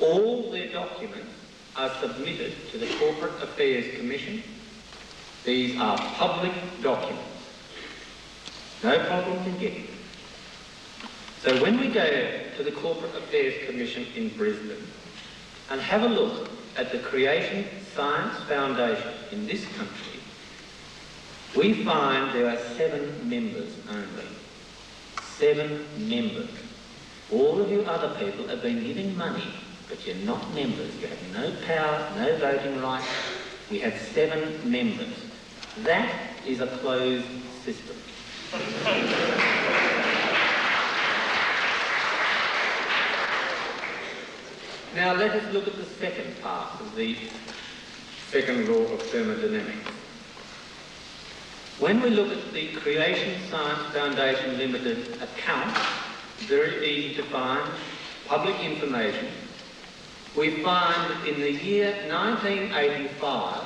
All their documents are submitted to the Corporate Affairs Commission. These are public documents. No problem in getting them. So when we go to the Corporate Affairs Commission in Brisbane and have a look at the Creation Science Foundation in this country, we find there are 7 members only. 7 members. All of you other people have been giving money, but you're not members. You have no power, no voting rights. We have 7 members. That is a closed system. Now let us look at the second part of the second law of thermodynamics. When we look at the Creation Science Foundation Limited account, very easy to find, public information, we find that in the year 1985,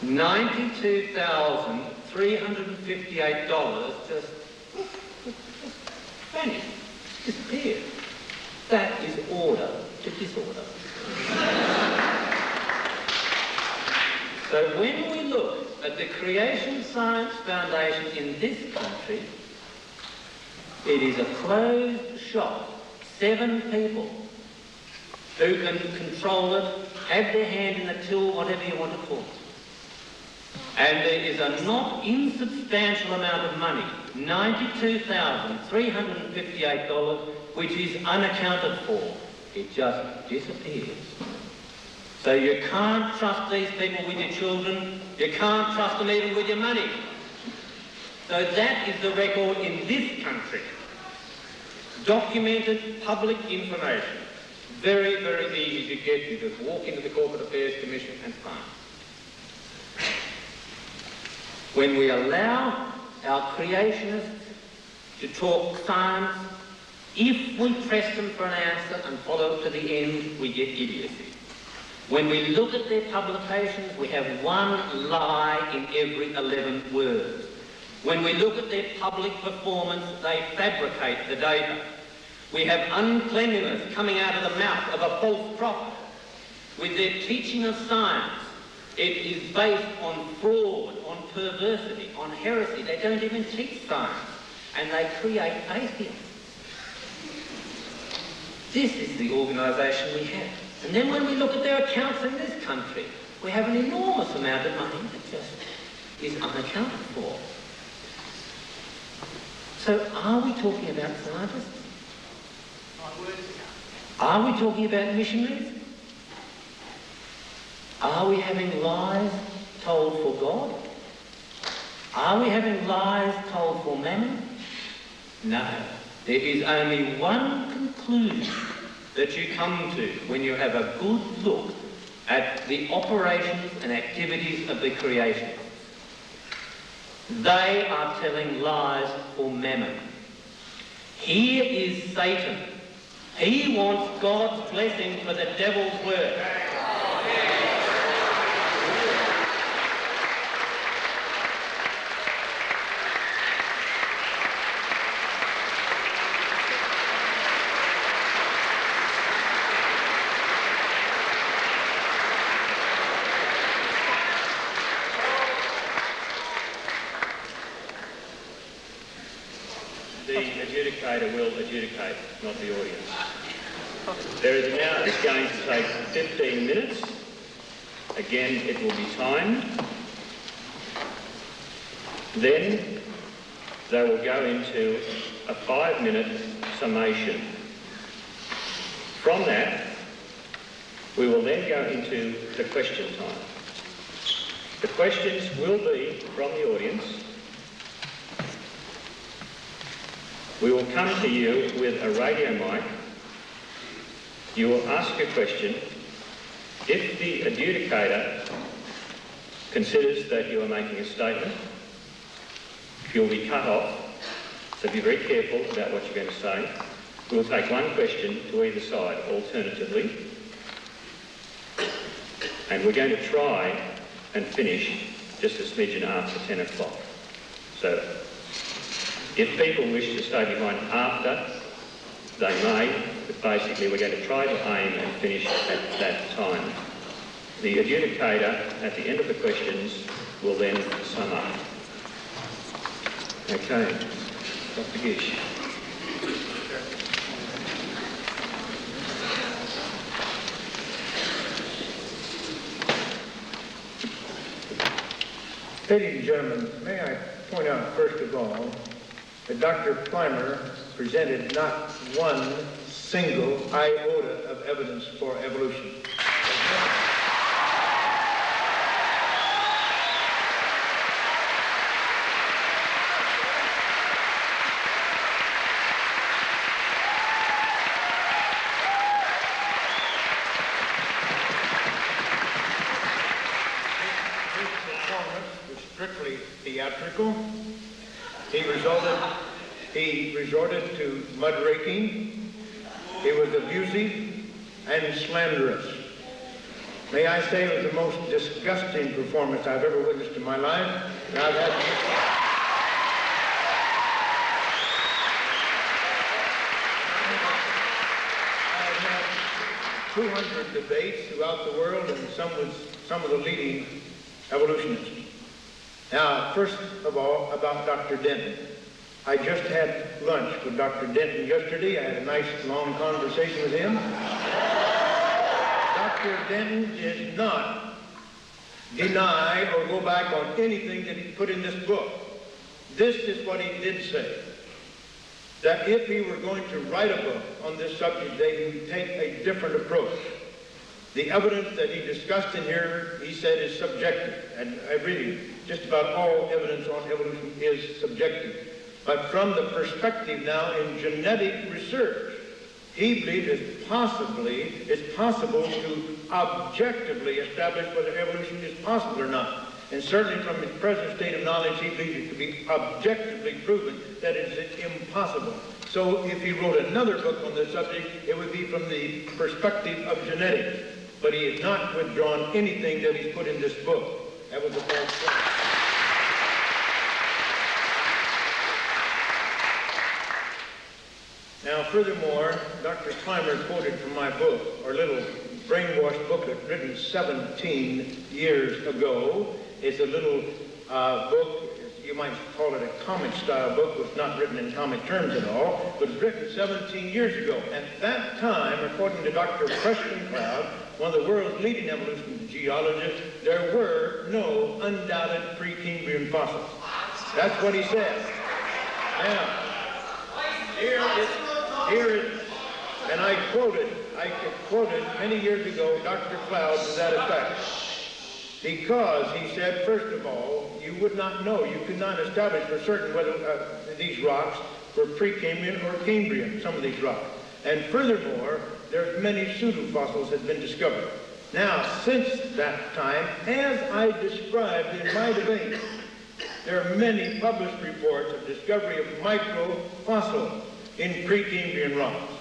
$92,358 just vanished, disappeared. That is order to disorder. So when we look at the Creation Science Foundation in this country, it is a closed shop, 7 people who can control it, have their hand in the till, whatever you want to call it. And there is a not insubstantial amount of money, $92,358, which is unaccounted for. It just disappears. So you can't trust these people with your children. You can't trust them even with your money. So that is the record in this country. Documented public information. Very, very easy to get. You just walk into the Corporate Affairs Commission and find. When we allow our creationists to talk science, if we press them for an answer and follow it to the end, we get idiocy. When we look at their publications, we have one lie in every 11 words. When we look at their public performance, they fabricate the data. We have uncleanliness coming out of the mouth of a false prophet. With their teaching of science, it is based on fraud, on perversity, on heresy. They don't even teach science, and they create atheists. This is the organisation we have. And then when we look at their accounts in this country, we have an enormous amount of money that just is unaccounted for. So are we talking about scientists? Are we talking about missionaries? Are we having lies told for God? Are we having lies told for mammon? No. There is only one conclusion that you come to when you have a good look at the operations and activities of the creationists. They are telling lies for mammon. Here is Satan. He wants God's blessing for the devil's work. Will adjudicate, not the audience. There is now going to take 15 minutes. Again, it will be timed. Then they will go into a 5-minute summation. From that, we will then go into the question time. The questions will be from the audience. We will come to you with a radio mic. You will ask a question. If the adjudicator considers that you are making a statement, you'll be cut off, so be very careful about what you're going to say. We'll take one question to either side, alternatively, and we're going to try and finish just a smidgen after 10 o'clock. So if people wish to stay behind after, they may. but basically we're going to try to aim and finish at that time. The adjudicator at the end of the questions will then sum up. Okay, Dr. Gish. Ladies and gentlemen, may I point out first of all that Dr. Plimer presented not one single iota of evidence for evolution. Strictly theatrical. He resorted to mudraking. He was abusive and slanderous. May I say it was the most disgusting performance I've ever witnessed in my life. And I've had 200 debates throughout the world, and some with some of the leading evolutionists. Now, first of all, about Dr. Denton. I just had lunch with Dr. Denton yesterday. I had a nice long conversation with him. Dr. Denton did not deny or go back on anything that he put in this book. This is what he did say, that if he were going to write a book on this subject, they would take a different approach. The evidence that he discussed in here, he said, is subjective. And I really, just about all evidence on evolution is subjective. But from the perspective now in genetic research, he believes it's possible to objectively establish whether evolution is possible or not. And certainly from his present state of knowledge, he believes it to be objectively proven that it is impossible. So if he wrote another book on this subject, it would be from the perspective of genetics. But he has not withdrawn anything that he's put in this book. That was a false point. Now, furthermore, Dr. Plimer quoted from my book, or little brainwashed booklet written 17 years ago. It's a little book, you might call it a comic-style book. It was not written in comic terms at all, but it was written 17 years ago. At that time, according to Dr. Preston Cloud, one of the world's leading evolutionary geologists, there were no undoubted Precambrian fossils. That's what he said. Now, here is, and I quoted many years ago Dr. Cloud to that effect. Because he said, first of all, you would not know, you could not establish for certain whether these rocks were Precambrian or Cambrian, some of these rocks. And furthermore, there's many pseudofossils that have been discovered. Now, since that time, as I described in my debate, there are many published reports of discovery of microfossils in Precambrian rocks.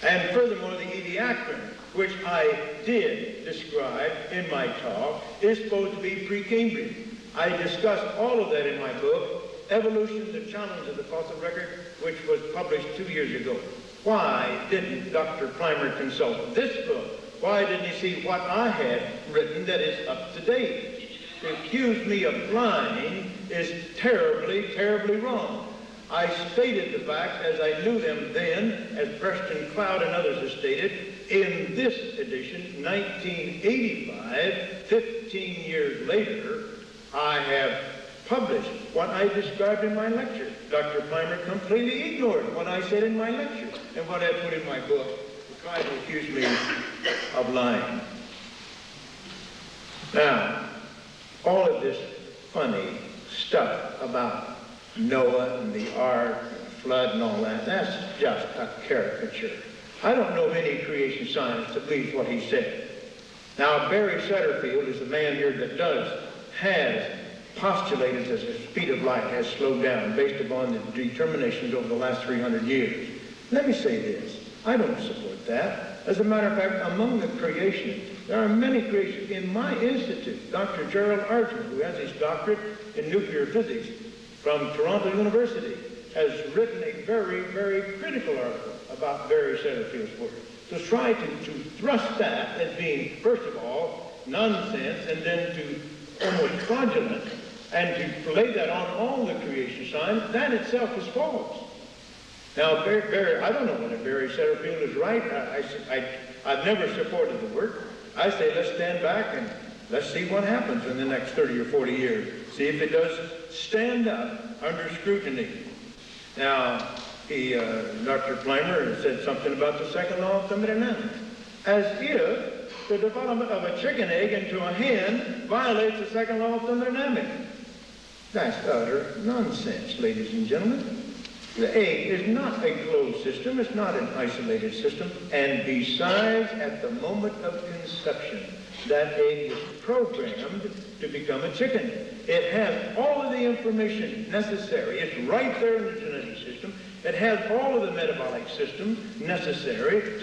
And furthermore, the ediacaran, which I did describe in my talk, is supposed to be Precambrian. I discussed all of that in my book, Evolution, the Challenge of the Fossil Record, which was published 2 years ago. Why didn't Dr. Plimer consult this book? Why didn't he see what I had written that is up to date? To accuse me of lying is terribly, terribly wrong. I stated the facts as I knew them then, as Preston Cloud and others have stated, in this edition, 1985, 15 years later, I have published what I described in my lecture. Dr. Plimer completely ignored what I said in my lecture and what I put in my book to try to accuse me of lying. Now, all of this funny stuff about Noah and the ark and the flood and all that, that's just a caricature. I don't know of any creation scientist that believes what he said. Now, Barry Setterfield is the man here that has postulated that the speed of light has slowed down based upon the determinations over the last 300 years. Let me say this. I don't support that. As a matter of fact, among the creationists, there are many creationists. In my institute, Dr. Gerald Archman, who has his doctorate in nuclear physics from Toronto University, has written a very, very critical article about Barry Setterfield's work. To try to thrust that as being, first of all, nonsense, and then to almost fraudulent, and to lay that on all the creation signs, that itself is false. Now, Barry, I don't know whether Barry Setterfield is right. I've never supported the work. I say let's stand back and let's see what happens in the next 30 or 40 years. See if it does stand up under scrutiny. Now, Dr. Plimer said something about the second law of thermodynamics, as if the development of a chicken egg into a hen violates the second law of thermodynamics. That's utter nonsense, ladies and gentlemen. The egg is not a closed system, it's not an isolated system, and besides, at the moment of conception, that egg is programmed to become a chicken. It has all of the information necessary. It's right there in the genetic system. It has all of the metabolic systems necessary